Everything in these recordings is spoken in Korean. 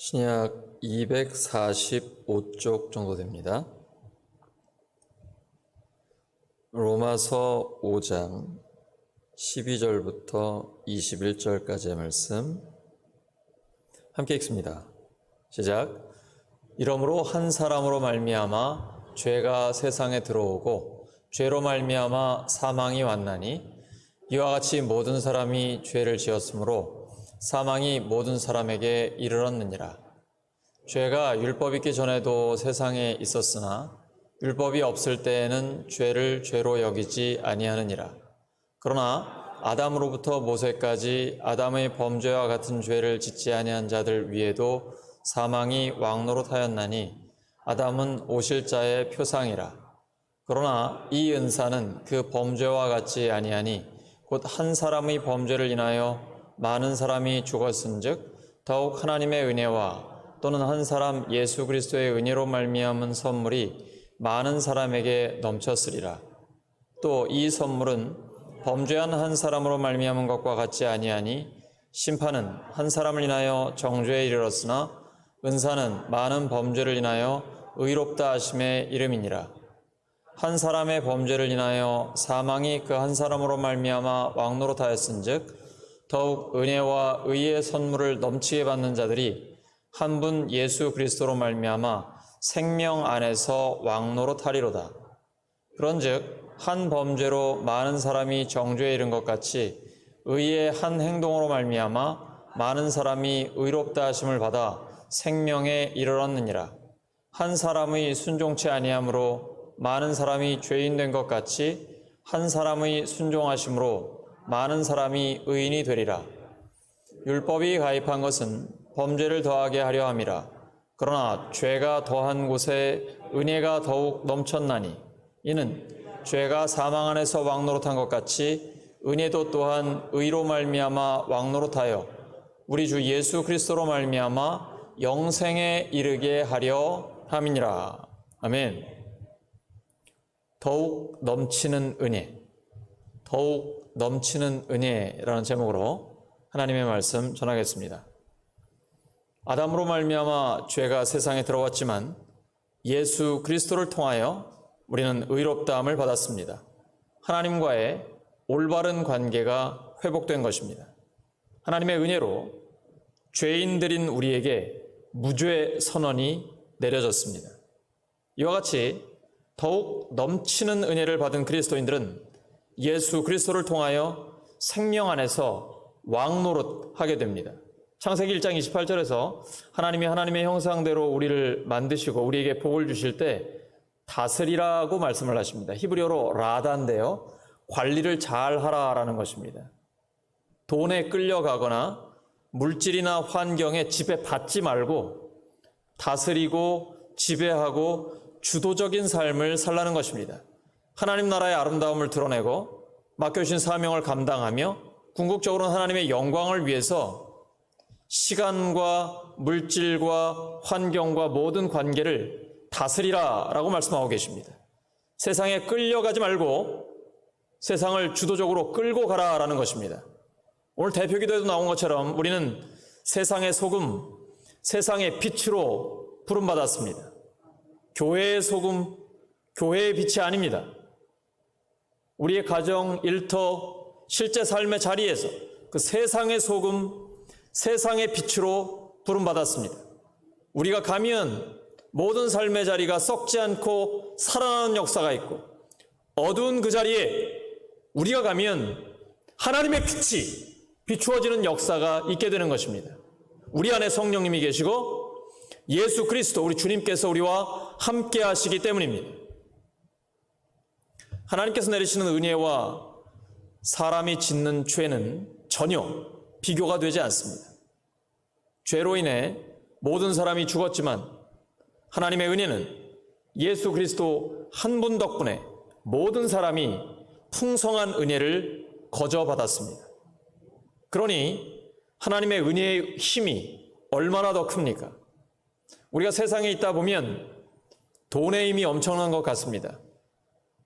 신약 245쪽 정도 됩니다. 로마서 5장 12절부터 21절까지의 말씀 함께 읽습니다. 시작. 이러므로 한 사람으로 말미암아 죄가 세상에 들어오고 죄로 말미암아 사망이 왔나니 이와 같이 모든 사람이 죄를 지었으므로 사망이 모든 사람에게 이르렀느니라. 죄가 율법 있기 전에도 세상에 있었으나 율법이 없을 때에는 죄를 죄로 여기지 아니하느니라. 그러나 아담으로부터 모세까지 아담의 범죄와 같은 죄를 짓지 아니한 자들 위에도 사망이 왕노릇하였나니 아담은 오실 자의 표상이라. 그러나 이 은사는 그 범죄와 같지 아니하니 곧 한 사람의 범죄를 인하여 많은 사람이 죽었은즉 더욱 하나님의 은혜와 또는 한 사람 예수 그리스도의 은혜로 말미암은 선물이 많은 사람에게 넘쳤으리라. 또 이 선물은 범죄한 한 사람으로 말미암은 것과 같지 아니하니 심판은 한 사람을 인하여 정죄에 이르렀으나 은사는 많은 범죄를 인하여 의롭다 하심의 이름이니라. 한 사람의 범죄를 인하여 사망이 그 한 사람으로 말미암아 왕노릇하였은즉 더욱 은혜와 의의 선물을 넘치게 받는 자들이 한 분 예수 그리스도로 말미암아 생명 안에서 왕노릇하리로다. 그런즉 한 범죄로 많은 사람이 정죄에 이른 것 같이 의의 한 행동으로 말미암아 많은 사람이 의롭다 하심을 받아 생명에 이르렀느니라. 한 사람의 순종치 아니함으로 많은 사람이 죄인 된 것 같이 한 사람의 순종하심으로 많은 사람이 의인이 되리라. 율법이 가입한 것은 범죄를 더하게 하려 함이라. 그러나 죄가 더한 곳에 은혜가 더욱 넘쳤나니 이는 죄가 사망 안에서 왕노릇한 것 같이 은혜도 또한 의로 말미암아 왕노릇하여 우리 주 예수 그리스도로 말미암아 영생에 이르게 하려 함이니라. 아멘. 더욱 넘치는 은혜, 더욱 넘치는 은혜라는 제목으로 하나님의 말씀 전하겠습니다. 아담으로 말미암아 죄가 세상에 들어왔지만 예수 그리스도를 통하여 우리는 의롭다함을 받았습니다. 하나님과의 올바른 관계가 회복된 것입니다. 하나님의 은혜로 죄인들인 우리에게 무죄 선언이 내려졌습니다. 이와 같이 더욱 넘치는 은혜를 받은 그리스도인들은 예수 그리스도를 통하여 생명 안에서 왕노릇하게 됩니다. 창세기 1장 28절에서 하나님이 하나님의 형상대로 우리를 만드시고 우리에게 복을 주실 때 다스리라고 말씀을 하십니다. 히브리어로 라다인데요, 관리를 잘 하라라는 것입니다. 돈에 끌려가거나 물질이나 환경에 지배받지 말고 다스리고 지배하고 주도적인 삶을 살라는 것입니다. 하나님 나라의 아름다움을 드러내고 맡겨주신 사명을 감당하며 궁극적으로는 하나님의 영광을 위해서 시간과 물질과 환경과 모든 관계를 다스리라라고 말씀하고 계십니다. 세상에 끌려가지 말고 세상을 주도적으로 끌고 가라라는 것입니다. 오늘 대표기도에도 나온 것처럼 우리는 세상의 소금, 세상의 빛으로 부름받았습니다. 교회의 소금, 교회의 빛이 아닙니다. 우리의 가정, 일터, 실제 삶의 자리에서 그 세상의 소금, 세상의 빛으로 부름받았습니다. 우리가 가면 모든 삶의 자리가 썩지 않고 살아나는 역사가 있고 어두운 그 자리에 우리가 가면 하나님의 빛이 비추어지는 역사가 있게 되는 것입니다. 우리 안에 성령님이 계시고 예수 그리스도 우리 주님께서 우리와 함께 하시기 때문입니다. 하나님께서 내리시는 은혜와 사람이 짓는 죄는 전혀 비교가 되지 않습니다. 죄로 인해 모든 사람이 죽었지만 하나님의 은혜는 예수 그리스도 한 분 덕분에 모든 사람이 풍성한 은혜를 거저받았습니다. 그러니 하나님의 은혜의 힘이 얼마나 더 큽니까? 우리가 세상에 있다 보면 돈의 힘이 엄청난 것 같습니다.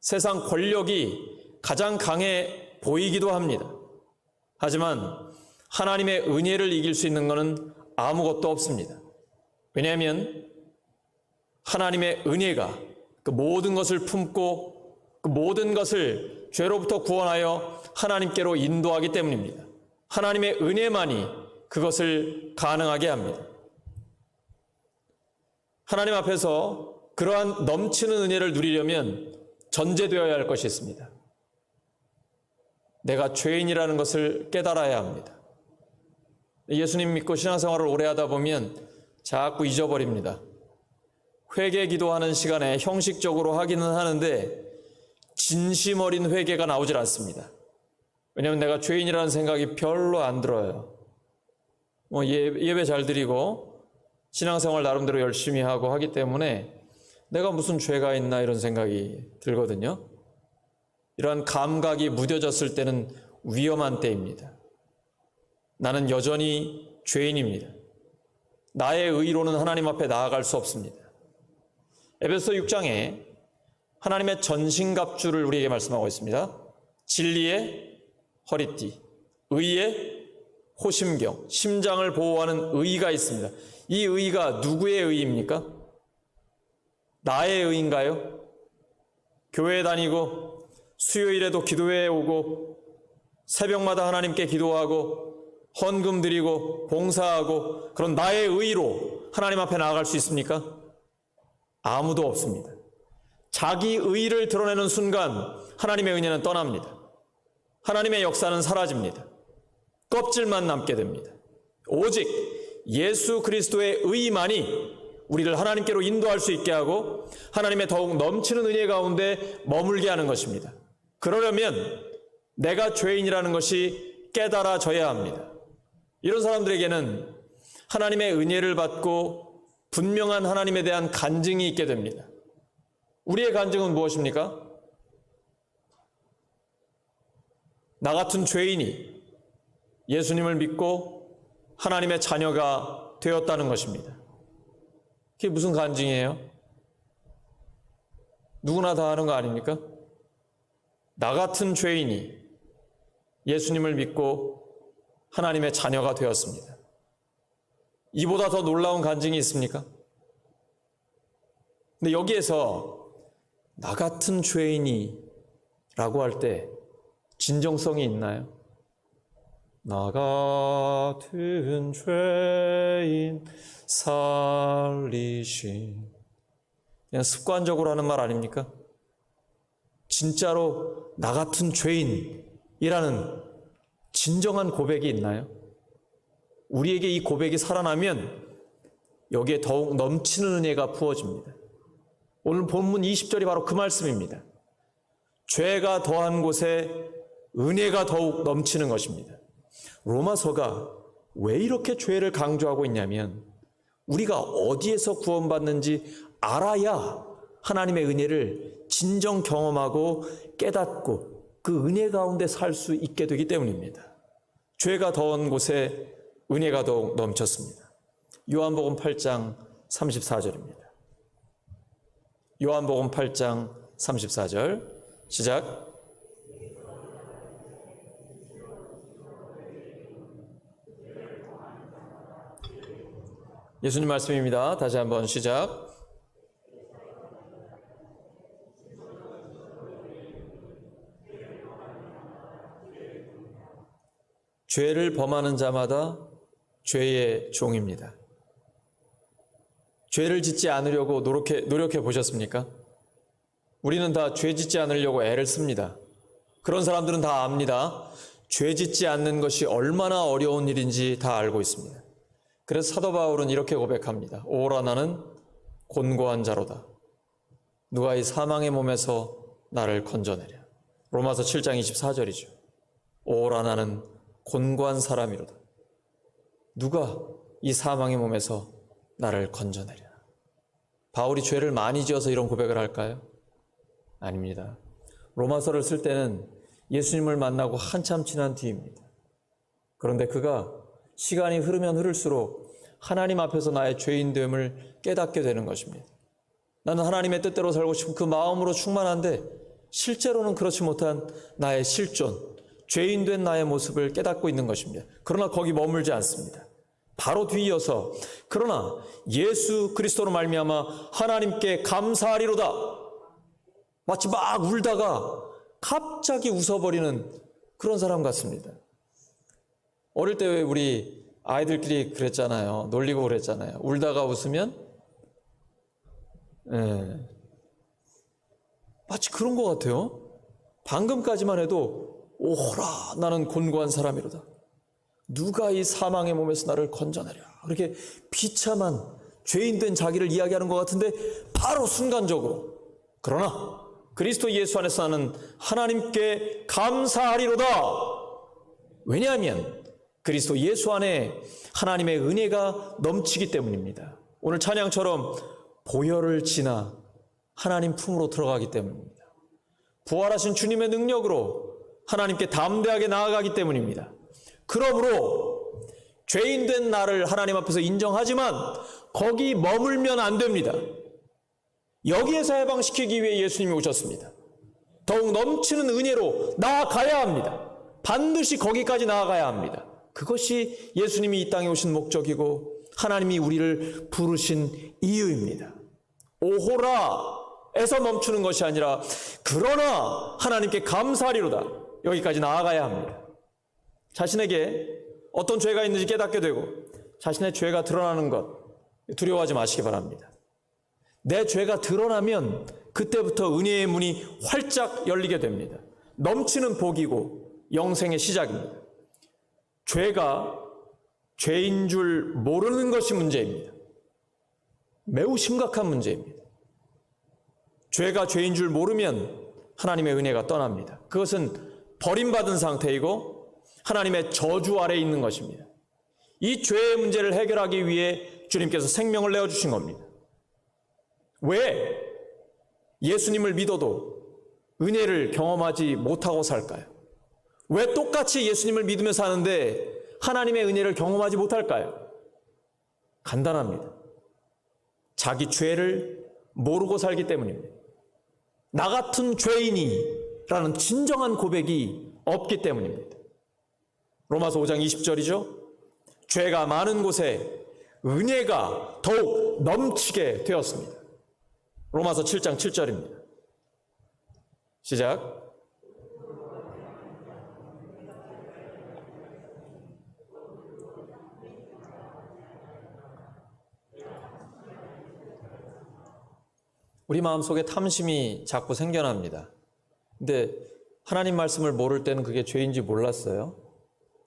세상 권력이 가장 강해 보이기도 합니다. 하지만 하나님의 은혜를 이길 수 있는 것은 아무것도 없습니다. 왜냐하면 하나님의 은혜가 그 모든 것을 품고 그 모든 것을 죄로부터 구원하여 하나님께로 인도하기 때문입니다. 하나님의 은혜만이 그것을 가능하게 합니다. 하나님 앞에서 그러한 넘치는 은혜를 누리려면 전제되어야 할 것이 있습니다. 내가 죄인이라는 것을 깨달아야 합니다. 예수님 믿고 신앙생활을 오래 하다 보면 자꾸 잊어버립니다. 회개 기도하는 시간에 형식적으로 하기는 하는데 진심 어린 회개가 나오질 않습니다. 왜냐하면 내가 죄인이라는 생각이 별로 안 들어요. 예배 잘 드리고 신앙생활 나름대로 열심히 하고 하기 때문에 내가 무슨 죄가 있나 이런 생각이 들거든요. 이러한 감각이 무뎌졌을 때는 위험한 때입니다. 나는 여전히 죄인입니다. 나의 의로는 하나님 앞에 나아갈 수 없습니다. 에베소 6장에 하나님의 전신갑주를 우리에게 말씀하고 있습니다. 진리의 허리띠, 의의 호심경, 심장을 보호하는 의가 있습니다. 이 의가 누구의 의입니까? 나의 의인가요? 교회에 다니고 수요일에도 기도회에 오고 새벽마다 하나님께 기도하고 헌금 드리고 봉사하고 그런 나의 의로 하나님 앞에 나아갈 수 있습니까? 아무도 없습니다. 자기 의를 드러내는 순간 하나님의 은혜는 떠납니다. 하나님의 역사는 사라집니다. 껍질만 남게 됩니다. 오직 예수 그리스도의 의만이 우리를 하나님께로 인도할 수 있게 하고 하나님의 더욱 넘치는 은혜 가운데 머물게 하는 것입니다. 그러려면 내가 죄인이라는 것이 깨달아져야 합니다. 이런 사람들에게는 하나님의 은혜를 받고 분명한 하나님에 대한 간증이 있게 됩니다. 우리의 간증은 무엇입니까? 나 같은 죄인이 예수님을 믿고 하나님의 자녀가 되었다는 것입니다. 그게 무슨 간증이에요? 누구나 다 하는 거 아닙니까? 나 같은 죄인이 예수님을 믿고 하나님의 자녀가 되었습니다. 이보다 더 놀라운 간증이 있습니까? 근데 여기에서 나 같은 죄인이 라고 할 때 진정성이 있나요? 나 같은 죄인 살리신, 그냥 습관적으로 하는 말 아닙니까? 진짜로 나 같은 죄인이라는 진정한 고백이 있나요? 우리에게 이 고백이 살아나면 여기에 더욱 넘치는 은혜가 부어집니다. 오늘 본문 20절이 바로 그 말씀입니다. 죄가 더한 곳에 은혜가 더욱 넘치는 것입니다. 로마서가 왜 이렇게 죄를 강조하고 있냐면 우리가 어디에서 구원받는지 알아야 하나님의 은혜를 진정 경험하고 깨닫고 그 은혜 가운데 살 수 있게 되기 때문입니다. 죄가 더한 곳에 은혜가 더욱 넘쳤습니다. 요한복음 8장 34절입니다. 요한복음 8장 34절 시작. 예수님 말씀입니다. 다시 한번 시작. 죄를 범하는 자마다 죄의 종입니다. 죄를 짓지 않으려고 노력해 보셨습니까? 우리는 다 죄 짓지 않으려고 애를 씁니다. 그런 사람들은 다 압니다. 죄 짓지 않는 것이 얼마나 어려운 일인지 다 알고 있습니다. 그래서 사도 바울은 이렇게 고백합니다. 오라 나는 곤고한 자로다. 누가 이 사망의 몸에서 나를 건져내랴. 로마서 7장 24절이죠. 오라 나는 곤고한 사람이로다. 누가 이 사망의 몸에서 나를 건져내랴. 바울이 죄를 많이 지어서 이런 고백을 할까요? 아닙니다. 로마서를 쓸 때는 예수님을 만나고 한참 지난 뒤입니다. 그런데 그가 시간이 흐르면 흐를수록 하나님 앞에서 나의 죄인됨을 깨닫게 되는 것입니다. 나는 하나님의 뜻대로 살고 싶은 그 마음으로 충만한데 실제로는 그렇지 못한 나의 실존, 죄인된 나의 모습을 깨닫고 있는 것입니다. 그러나 거기 머물지 않습니다. 바로 뒤이어서 그러나 예수 그리스도로 말미암아 하나님께 감사하리로다. 마치 막 울다가 갑자기 웃어버리는 그런 사람 같습니다. 어릴 때 왜 우리 아이들끼리 그랬잖아요. 놀리고 그랬잖아요. 울다가 웃으면 마치 그런 것 같아요. 방금까지만 해도 오호라 나는 곤고한 사람이로다. 누가 이 사망의 몸에서 나를 건져내랴. 그렇게 비참한 죄인된 자기를 이야기하는 것 같은데 바로 순간적으로 그러나 그리스도 예수 안에서 나는 하나님께 감사하리로다. 왜냐하면 그리스도 예수 안에 하나님의 은혜가 넘치기 때문입니다. 오늘 찬양처럼 보혈을 지나 하나님 품으로 들어가기 때문입니다. 부활하신 주님의 능력으로 하나님께 담대하게 나아가기 때문입니다. 그러므로 죄인된 나를 하나님 앞에서 인정하지만 거기 머물면 안 됩니다. 여기에서 해방시키기 위해 예수님이 오셨습니다. 더욱 넘치는 은혜로 나아가야 합니다. 반드시 거기까지 나아가야 합니다. 그것이 예수님이 이 땅에 오신 목적이고 하나님이 우리를 부르신 이유입니다. 오호라에서 멈추는 것이 아니라 그러나 하나님께 감사하리로다. 여기까지 나아가야 합니다. 자신에게 어떤 죄가 있는지 깨닫게 되고 자신의 죄가 드러나는 것 두려워하지 마시기 바랍니다. 내 죄가 드러나면 그때부터 은혜의 문이 활짝 열리게 됩니다. 넘치는 복이고 영생의 시작입니다. 죄가 죄인 줄 모르는 것이 문제입니다. 매우 심각한 문제입니다. 죄가 죄인 줄 모르면 하나님의 은혜가 떠납니다. 그것은 버림받은 상태이고 하나님의 저주 아래에 있는 것입니다. 이 죄의 문제를 해결하기 위해 주님께서 생명을 내어주신 겁니다. 왜 예수님을 믿어도 은혜를 경험하지 못하고 살까요? 왜 똑같이 예수님을 믿으며 사는데 하나님의 은혜를 경험하지 못할까요? 간단합니다. 자기 죄를 모르고 살기 때문입니다. 나 같은 죄인이라는 진정한 고백이 없기 때문입니다. 로마서 5장 20절이죠. 죄가 많은 곳에 은혜가 더욱 넘치게 되었습니다. 로마서 7장 7절입니다. 시작. 우리 마음속에 탐심이 자꾸 생겨납니다. 근데 하나님 말씀을 모를 때는 그게 죄인지 몰랐어요.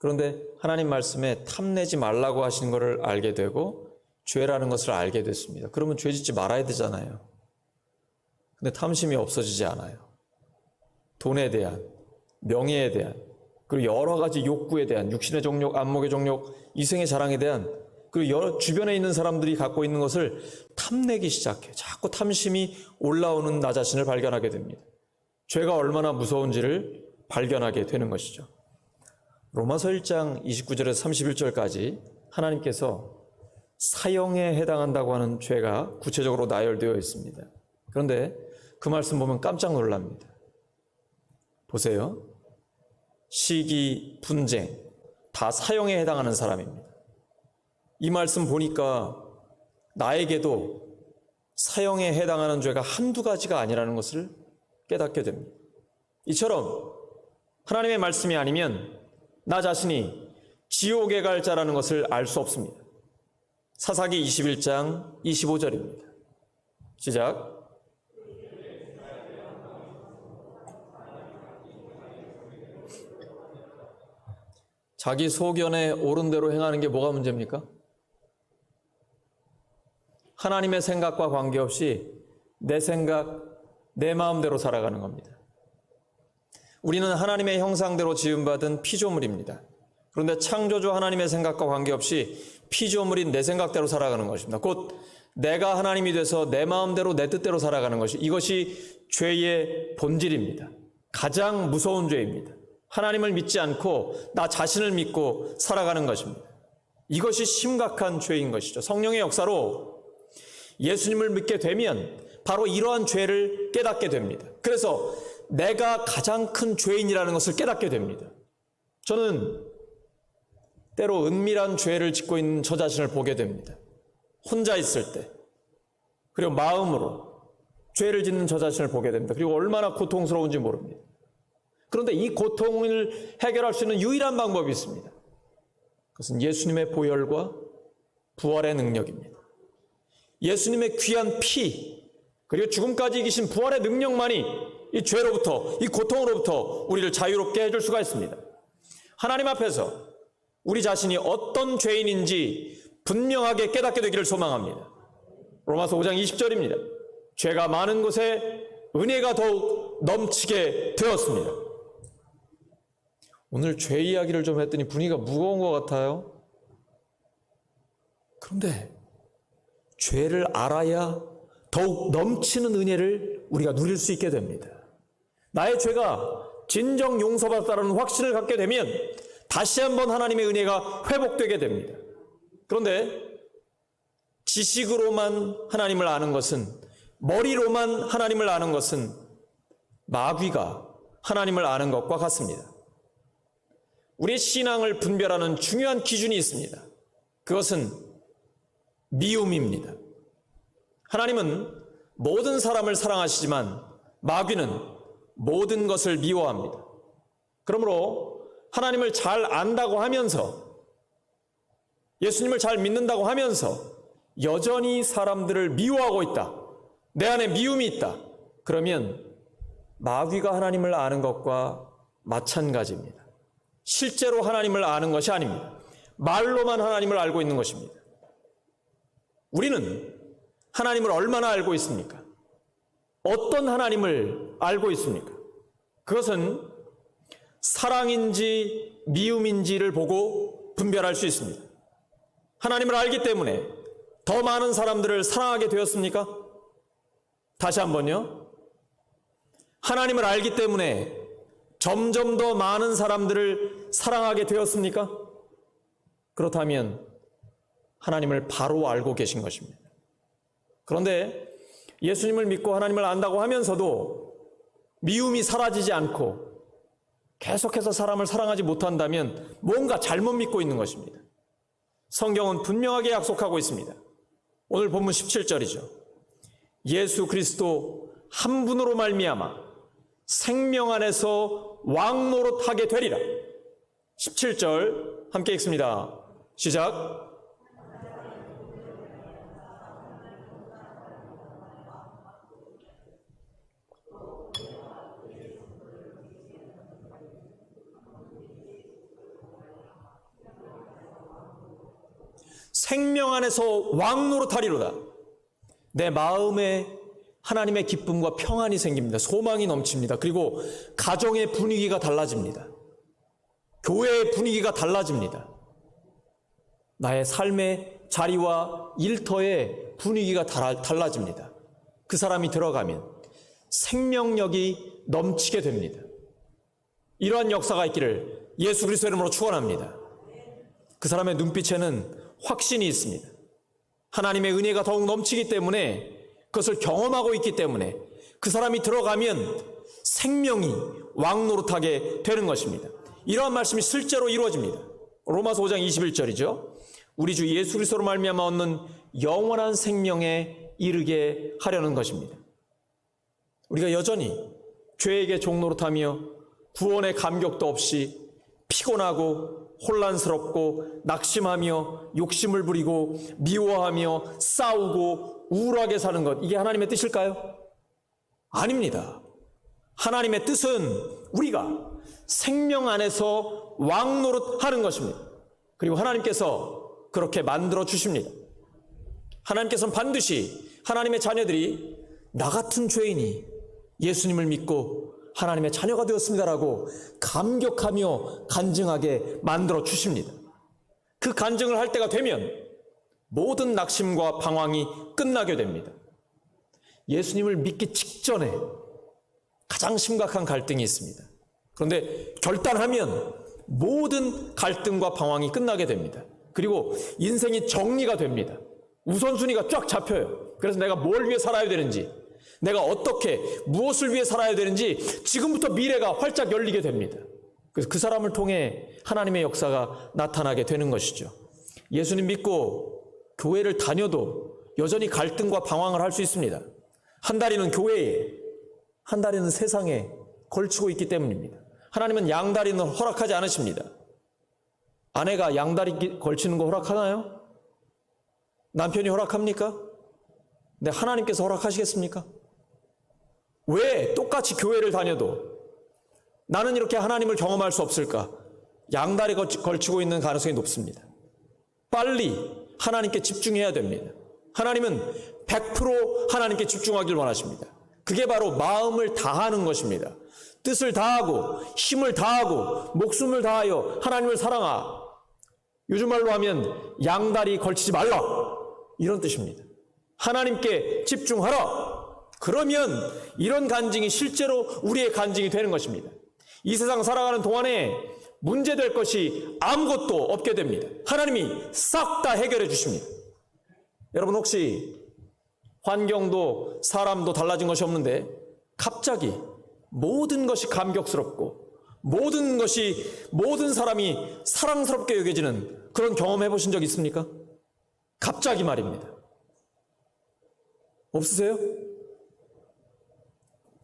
그런데 하나님 말씀에 탐내지 말라고 하시는 것을 알게 되고 죄라는 것을 알게 됐습니다. 그러면 죄 짓지 말아야 되잖아요. 근데 탐심이 없어지지 않아요. 돈에 대한, 명예에 대한, 그리고 여러 가지 욕구에 대한, 육신의 정욕, 안목의 정욕, 이생의 자랑에 대한, 그리고 여러 주변에 있는 사람들이 갖고 있는 것을 탐내기 시작해요. 자꾸 탐심이 올라오는 나 자신을 발견하게 됩니다. 죄가 얼마나 무서운지를 발견하게 되는 것이죠. 로마서 1장 29절에서 31절까지 하나님께서 사형에 해당한다고 하는 죄가 구체적으로 나열되어 있습니다. 그런데 그 말씀 보면 깜짝 놀랍니다. 보세요. 시기, 분쟁 다 사형에 해당하는 사람입니다. 이 말씀 보니까 나에게도 사형에 해당하는 죄가 한두 가지가 아니라는 것을 깨닫게 됩니다. 이처럼 하나님의 말씀이 아니면 나 자신이 지옥에 갈 자라는 것을 알 수 없습니다. 사사기 21장 25절입니다. 시작. 자기 소견에 옳은 대로 행하는 게 뭐가 문제입니까? 하나님의 생각과 관계없이 내 생각, 내 마음대로 살아가는 겁니다. 우리는 하나님의 형상대로 지음받은 피조물입니다. 그런데 창조주 하나님의 생각과 관계없이 피조물인 내 생각대로 살아가는 것입니다. 곧 내가 하나님이 돼서 내 마음대로 내 뜻대로 살아가는 것이 이것이 죄의 본질입니다. 가장 무서운 죄입니다. 하나님을 믿지 않고 나 자신을 믿고 살아가는 것입니다. 이것이 심각한 죄인 것이죠. 성령의 역사로 예수님을 믿게 되면 바로 이러한 죄를 깨닫게 됩니다. 그래서 내가 가장 큰 죄인이라는 것을 깨닫게 됩니다. 저는 때로 은밀한 죄를 짓고 있는 저 자신을 보게 됩니다. 혼자 있을 때, 그리고 마음으로 죄를 짓는 저 자신을 보게 됩니다. 그리고 얼마나 고통스러운지 모릅니다. 그런데 이 고통을 해결할 수 있는 유일한 방법이 있습니다. 그것은 예수님의 보혈과 부활의 능력입니다. 예수님의 귀한 피, 그리고 죽음까지 이기신 부활의 능력만이 이 죄로부터, 이 고통으로부터 우리를 자유롭게 해줄 수가 있습니다. 하나님 앞에서 우리 자신이 어떤 죄인인지 분명하게 깨닫게 되기를 소망합니다. 로마서 5장 20절입니다. 죄가 많은 곳에 은혜가 더욱 넘치게 되었습니다. 오늘 죄 이야기를 좀 했더니 분위기가 무거운 것 같아요. 그런데 죄를 알아야 더욱 넘치는 은혜를 우리가 누릴 수 있게 됩니다. 나의 죄가 진정 용서받았다는 확신을 갖게 되면 다시 한번 하나님의 은혜가 회복되게 됩니다. 그런데 지식으로만 하나님을 아는 것은, 머리로만 하나님을 아는 것은 마귀가 하나님을 아는 것과 같습니다. 우리의 신앙을 분별하는 중요한 기준이 있습니다. 그것은 미움입니다. 하나님은 모든 사람을 사랑하시지만 마귀는 모든 것을 미워합니다. 그러므로 하나님을 잘 안다고 하면서, 예수님을 잘 믿는다고 하면서 여전히 사람들을 미워하고 있다, 내 안에 미움이 있다, 그러면 마귀가 하나님을 아는 것과 마찬가지입니다. 실제로 하나님을 아는 것이 아닙니다. 말로만 하나님을 알고 있는 것입니다. 우리는 하나님을 얼마나 알고 있습니까? 어떤 하나님을 알고 있습니까? 그것은 사랑인지 미움인지를 보고 분별할 수 있습니다. 하나님을 알기 때문에 더 많은 사람들을 사랑하게 되었습니까? 다시 한번요. 하나님을 알기 때문에 점점 더 많은 사람들을 사랑하게 되었습니까? 그렇다면 하나님을 바로 알고 계신 것입니다. 그런데 예수님을 믿고 하나님을 안다고 하면서도 미움이 사라지지 않고 계속해서 사람을 사랑하지 못한다면 뭔가 잘못 믿고 있는 것입니다. 성경은 분명하게 약속하고 있습니다. 오늘 본문 17절이죠. 예수 그리스도 한 분으로 말미암아 생명 안에서 왕노릇하게 되리라. 17절 함께 읽습니다. 시작. 생명 안에서 왕노릇하리로다. 내 마음에 하나님의 기쁨과 평안이 생깁니다. 소망이 넘칩니다. 그리고 가정의 분위기가 달라집니다. 교회의 분위기가 달라집니다. 나의 삶의 자리와 일터의 분위기가 달라집니다. 그 사람이 들어가면 생명력이 넘치게 됩니다. 이러한 역사가 있기를 예수 그리스도의 이름으로 축원합니다. 그 사람의 눈빛에는 확신이 있습니다. 하나님의 은혜가 더욱 넘치기 때문에, 그것을 경험하고 있기 때문에 그 사람이 들어가면 생명이 왕노릇하게 되는 것입니다. 이러한 말씀이 실제로 이루어집니다. 로마서 5장 21절이죠. 우리 주 예수 그리스도로 말미암아 얻는 영원한 생명에 이르게 하려는 것입니다. 우리가 여전히 죄에게 종노릇하며 구원의 감격도 없이 피곤하고 혼란스럽고 낙심하며 욕심을 부리고 미워하며 싸우고 우울하게 사는 것, 이게 하나님의 뜻일까요? 아닙니다. 하나님의 뜻은 우리가 생명 안에서 왕노릇하는 것입니다. 그리고 하나님께서 그렇게 만들어 주십니다. 하나님께서는 반드시 하나님의 자녀들이 나 같은 죄인이 예수님을 믿고 하나님의 자녀가 되었습니다라고 감격하며 간증하게 만들어 주십니다. 그 간증을 할 때가 되면 모든 낙심과 방황이 끝나게 됩니다. 예수님을 믿기 직전에 가장 심각한 갈등이 있습니다. 그런데 결단하면 모든 갈등과 방황이 끝나게 됩니다. 그리고 인생이 정리가 됩니다. 우선순위가 쫙 잡혀요. 그래서 내가 뭘 위해 살아야 되는지, 내가 어떻게 무엇을 위해 살아야 되는지 지금부터 미래가 활짝 열리게 됩니다. 그래서 그 사람을 통해 하나님의 역사가 나타나게 되는 것이죠. 예수님 믿고 교회를 다녀도 여전히 갈등과 방황을 할 수 있습니다. 한 다리는 교회에, 한 다리는 세상에 걸치고 있기 때문입니다. 하나님은 양다리는 허락하지 않으십니다. 아내가 양다리 걸치는 거 허락하나요? 남편이 허락합니까? 네, 하나님께서 허락하시겠습니까? 왜 똑같이 교회를 다녀도 나는 이렇게 하나님을 경험할 수 없을까? 양다리 걸치고 있는 가능성이 높습니다. 빨리 하나님께 집중해야 됩니다. 하나님은 100% 하나님께 집중하길 원하십니다. 그게 바로 마음을 다하는 것입니다. 뜻을 다하고 힘을 다하고 목숨을 다하여 하나님을 사랑하. 요즘 말로 하면 양다리 걸치지 말라, 이런 뜻입니다. 하나님께 집중하라. 그러면 이런 간증이 실제로 우리의 간증이 되는 것입니다. 이 세상 살아가는 동안에 문제될 것이 아무것도 없게 됩니다. 하나님이 싹 다 해결해 주십니다. 여러분, 혹시 환경도 사람도 달라진 것이 없는데 갑자기 모든 것이 감격스럽고 모든 사람이 사랑스럽게 여겨지는 그런 경험 해보신 적 있습니까? 갑자기 말입니다. 없으세요?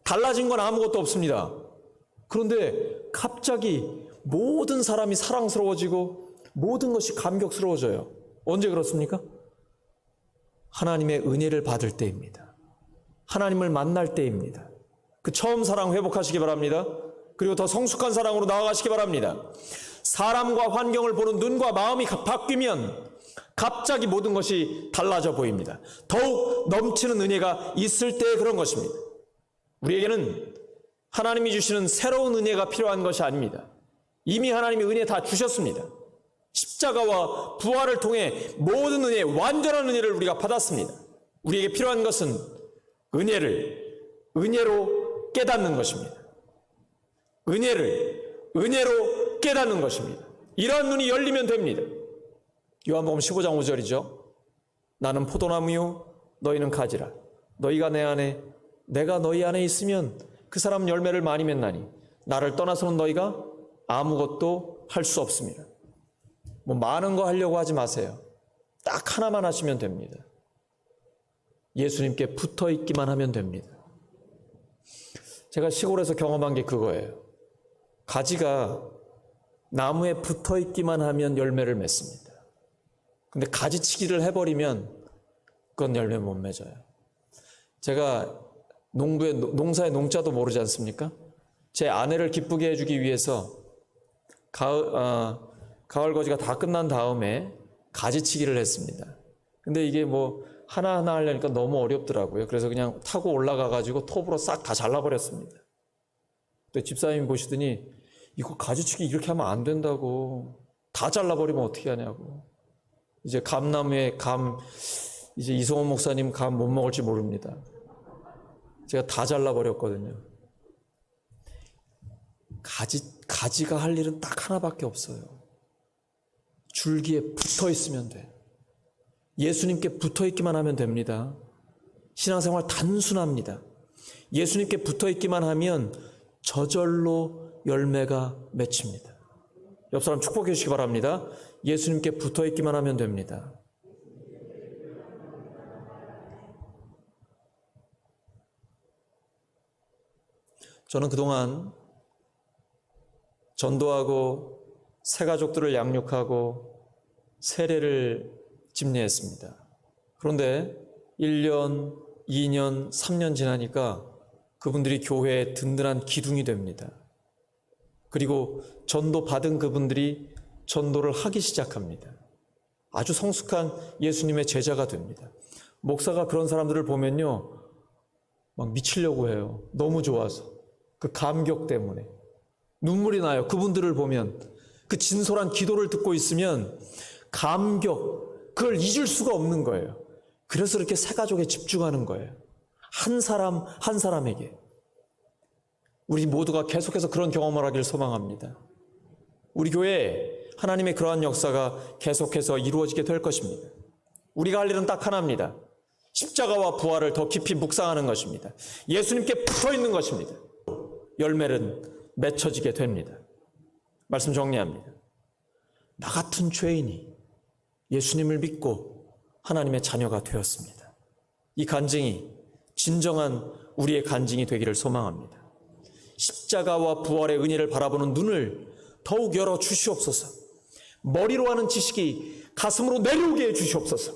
달라진 건 아무것도 없습니다. 그런데 갑자기 모든 사람이 사랑스러워지고 모든 것이 감격스러워져요. 언제 그렇습니까? 하나님의 은혜를 받을 때입니다. 하나님을 만날 때입니다. 그 처음 사랑 회복하시기 바랍니다. 그리고 더 성숙한 사랑으로 나아가시기 바랍니다. 사람과 환경을 보는 눈과 마음이 바뀌면 갑자기 모든 것이 달라져 보입니다. 더욱 넘치는 은혜가 있을 때 그런 것입니다. 우리에게는 하나님이 주시는 새로운 은혜가 필요한 것이 아닙니다. 이미 하나님이 은혜 다 주셨습니다. 십자가와 부활을 통해 모든 은혜, 완전한 은혜를 우리가 받았습니다. 우리에게 필요한 것은 은혜로 깨닫는 것입니다. 은혜로 깨닫는 것입니다. 이러한 눈이 열리면 됩니다. 요한복음 15장 5절이죠. 나는 포도나무요 너희는 가지라. 너희가 내 안에 내가 너희 안에 있으면 그 사람 열매를 많이 맺나니 나를 떠나서는 너희가 아무것도 할 수 없습니다. 뭐 많은 거 하려고 하지 마세요. 딱 하나만 하시면 됩니다. 예수님께 붙어 있기만 하면 됩니다. 제가 시골에서 경험한 게 그거예요. 가지가 나무에 붙어 있기만 하면 열매를 맺습니다. 근데 가지치기를 해버리면 그건 열매 못 맺어요. 제가 농사의 농자도 모르지 않습니까? 제 아내를 기쁘게 해주기 위해서 가을 거지가 다 끝난 다음에 가지치기를 했습니다. 근데 이게 뭐 하나하나 하려니까 너무 어렵더라고요. 그래서 그냥 타고 올라가가지고 톱으로 싹 다 잘라버렸습니다. 근데 집사님이 보시더니 이거 가지치기 이렇게 하면 안 된다고, 다 잘라버리면 어떻게 하냐고. 이제 감나무에 이제 이성원 목사님 감 못 먹을지 모릅니다. 제가 다 잘라버렸거든요. 가지가 할 일은 딱 하나밖에 없어요. 줄기에 붙어 있으면 돼. 예수님께 붙어 있기만 하면 됩니다. 신앙생활 단순합니다. 예수님께 붙어 있기만 하면 저절로 열매가 맺힙니다. 옆 사람 축복해 주시기 바랍니다. 예수님께 붙어 있기만 하면 됩니다. 저는 그동안 전도하고 새가족들을 양육하고 세례를 집례했습니다. 그런데 1년, 2년, 3년 지나니까 그분들이 교회의 든든한 기둥이 됩니다. 그리고 전도 받은 그분들이 전도를 하기 시작합니다. 아주 성숙한 예수님의 제자가 됩니다. 목사가 그런 사람들을 보면요, 막 미치려고 해요. 너무 좋아서. 그 감격 때문에 눈물이 나요. 그분들을 보면, 그 진솔한 기도를 듣고 있으면 감격, 그걸 잊을 수가 없는 거예요. 그래서 이렇게 새가족에 집중하는 거예요. 한 사람 한 사람에게. 우리 모두가 계속해서 그런 경험을 하길 소망합니다. 우리 교회에 하나님의 그러한 역사가 계속해서 이루어지게 될 것입니다. 우리가 할 일은 딱 하나입니다. 십자가와 부활을 더 깊이 묵상하는 것입니다. 예수님께 붙어 있는 것입니다. 열매는 맺혀지게 됩니다. 말씀 정리합니다. 나 같은 죄인이 예수님을 믿고 하나님의 자녀가 되었습니다. 이 간증이 진정한 우리의 간증이 되기를 소망합니다. 십자가와 부활의 은혜를 바라보는 눈을 더욱 열어 주시옵소서. 머리로 하는 지식이 가슴으로 내려오게 해 주시옵소서.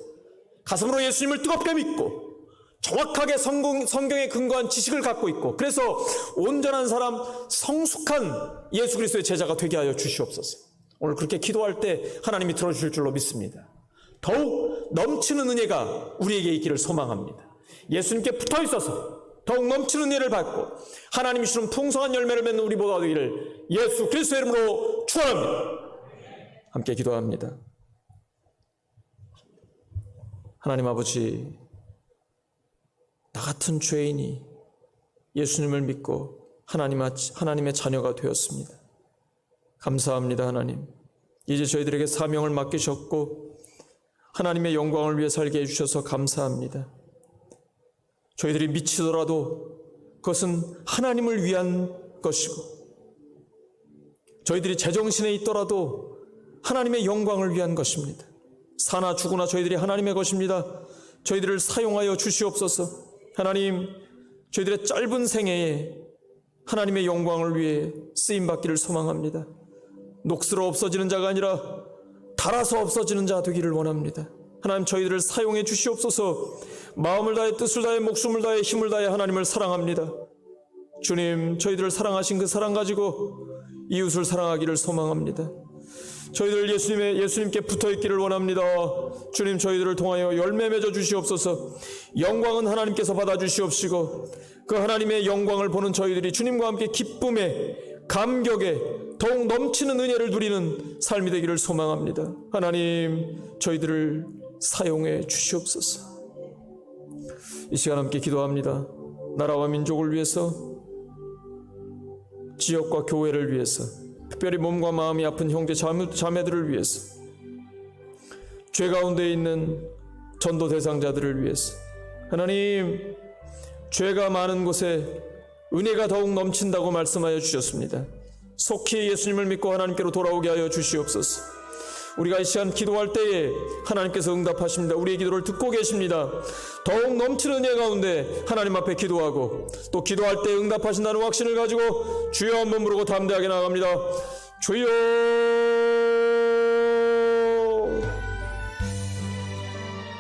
가슴으로 예수님을 뜨겁게 믿고 정확하게 성경에 근거한 지식을 갖고 있고, 그래서 온전한 사람, 성숙한 예수 그리스도의 제자가 되게 하여 주시옵소서. 오늘 그렇게 기도할 때 하나님이 들어주실 줄로 믿습니다. 더욱 넘치는 은혜가 우리에게 있기를 소망합니다. 예수님께 붙어 있어서 더욱 넘치는 은혜를 받고 하나님이 주는 풍성한 열매를 맺는 우리 모두가 되기를 예수 그리스도의 이름으로 축원합니다. 함께 기도합니다. 하나님 아버지, 나 같은 죄인이 예수님을 믿고 하나님의 자녀가 되었습니다. 감사합니다. 하나님, 이제 저희들에게 사명을 맡기셨고 하나님의 영광을 위해 살게 해주셔서 감사합니다. 저희들이 미치더라도 그것은 하나님을 위한 것이고, 저희들이 제정신에 있더라도 하나님의 영광을 위한 것입니다. 사나 죽으나 저희들이 하나님의 것입니다. 저희들을 사용하여 주시옵소서. 하나님, 저희들의 짧은 생애에 하나님의 영광을 위해 쓰임받기를 소망합니다. 녹슬어 없어지는 자가 아니라 닳아서 없어지는 자 되기를 원합니다. 하나님, 저희들을 사용해 주시옵소서. 마음을 다해 뜻을 다해 목숨을 다해 힘을 다해 하나님을 사랑합니다. 주님, 저희들을 사랑하신 그 사랑 가지고 이웃을 사랑하기를 소망합니다. 저희들 예수님께 붙어있기를 원합니다. 주님, 저희들을 통하여 열매 맺어 주시옵소서. 영광은 하나님께서 받아주시옵시고 그 하나님의 영광을 보는 저희들이 주님과 함께 기쁨에 감격에 더욱 넘치는 은혜를 누리는 삶이 되기를 소망합니다. 하나님, 저희들을 사용해 주시옵소서. 이 시간 함께 기도합니다. 나라와 민족을 위해서, 지역과 교회를 위해서, 특별히 몸과 마음이 아픈 형제 자매들을 위해서, 죄 가운데 있는 전도 대상자들을 위해서, 하나님, 죄가 많은 곳에 은혜가 더욱 넘친다고 말씀하여 주셨습니다. 속히 예수님을 믿고 하나님께로 돌아오게 하여 주시옵소서. 우리가 이 시간 기도할 때에 하나님께서 응답하십니다. 우리의 기도를 듣고 계십니다. 더욱 넘치는 은혜 가운데 하나님 앞에 기도하고 또 기도할 때 응답하신다는 확신을 가지고 주여 한번 부르고 담대하게 나아갑니다. 주여.